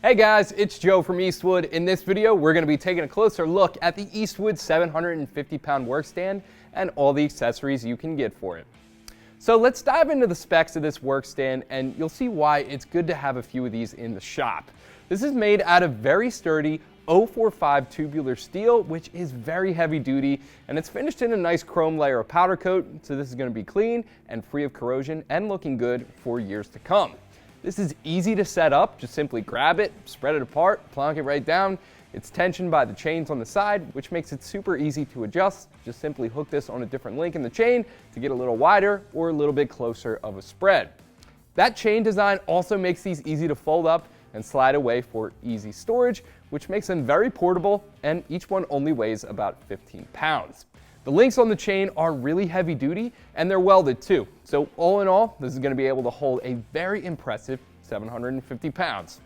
Hey guys, it's Joe from Eastwood. In this video, we're going to be taking a closer look at the Eastwood 750-pound workstand and all the accessories you can get for it. So let's dive into the specs of this workstand and you'll see why it's good to have a few of these in the shop. This is made out of very sturdy 045 tubular steel, which is very heavy duty, and it's finished in a nice chrome layer of powder coat, so this is going to be clean and free of corrosion and looking good for years to come. This is easy to set up. Just simply grab it, spread it apart, plonk it right down. It's tensioned by the chains on the side, which makes it super easy to adjust. Just simply hook this on a different link in the chain to get a little wider or a little bit closer of a spread. That chain design also makes these easy to fold up and slide away for easy storage, which makes them very portable, and each one only weighs about 15 pounds. The links on the chain are really heavy duty and they're welded too. So all in all, this is going to be able to hold a very impressive 750 pounds.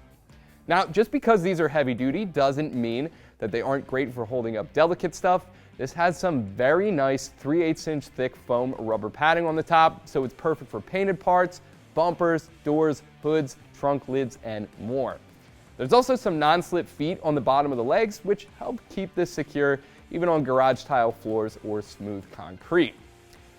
Now, just because these are heavy duty doesn't mean that they aren't great for holding up delicate stuff. This has some very nice 3/8 inch thick foam rubber padding on the top, so it's perfect for painted parts, bumpers, doors, hoods, trunk lids, and more. There's also some non-slip feet on the bottom of the legs, which help keep this secure even on garage tile floors or smooth concrete.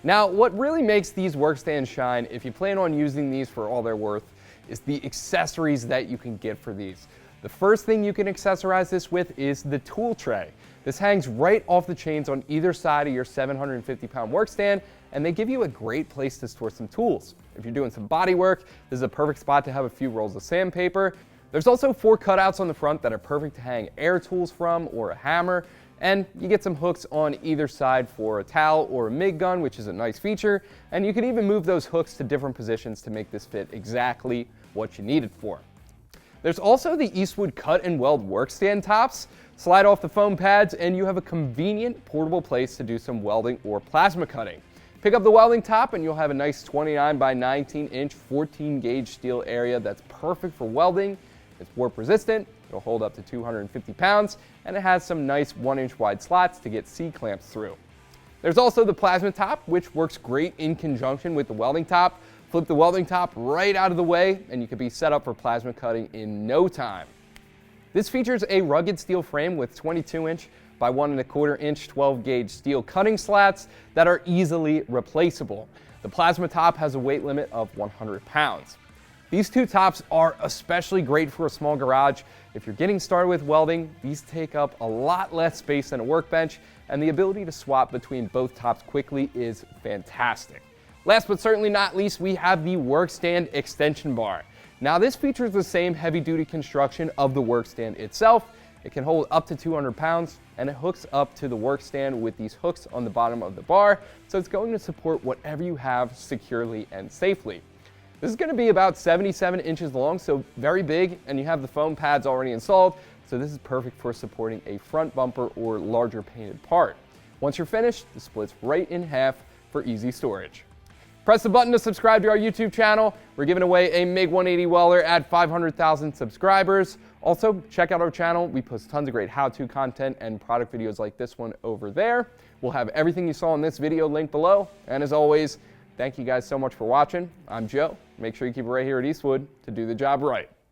Now, what really makes these workstands shine, if you plan on using these for all they're worth, is the accessories that you can get for these. The first thing you can accessorize this with is the tool tray. This hangs right off the chains on either side of your 750-pound workstand, and they give you a great place to store some tools. If you're doing some body work, this is a perfect spot to have a few rolls of sandpaper. There's also 4 cutouts on the front that are perfect to hang air tools from or a hammer, and you get some hooks on either side for a towel or a MIG gun, which is a nice feature, and you can even move those hooks to different positions to make this fit exactly what you need it for. There's also the Eastwood cut and weld workstand tops. Slide off the foam pads and you have a convenient portable place to do some welding or plasma cutting. Pick up the welding top and you'll have a nice 29 by 19 inch 14 gauge steel area that's perfect for welding. It's warp resistant, it'll hold up to 250 pounds, and it has some nice 1-inch wide slots to get C-clamps through. There's also the plasma top, which works great in conjunction with the welding top. Flip the welding top right out of the way and you can be set up for plasma cutting in no time. This features a rugged steel frame with 22-inch by 1¼ inch 12-gauge steel cutting slats that are easily replaceable. The plasma top has a weight limit of 100 pounds. These two tops are especially great for a small garage. If you're getting started with welding, these take up a lot less space than a workbench, and the ability to swap between both tops quickly is fantastic. Last but certainly not least, we have the workstand extension bar. Now this features the same heavy-duty construction of the workstand itself. It can hold up to 200 pounds, and it hooks up to the workstand with these hooks on the bottom of the bar, so it's going to support whatever you have securely and safely. This is going to be about 77 inches long, so very big, and you have the foam pads already installed, so this is perfect for supporting a front bumper or larger painted part. Once you're finished, it splits right in half for easy storage. Press the button to subscribe to our YouTube channel. We're giving away a MiG 180 welder at 500,000 subscribers. Also, check out our channel. We post tons of great how-to content and product videos like this one over there. We'll have everything you saw in this video linked below, and as always, thank you guys so much for watching. I'm Joe. Make sure you keep it right here at Eastwood to do the job right.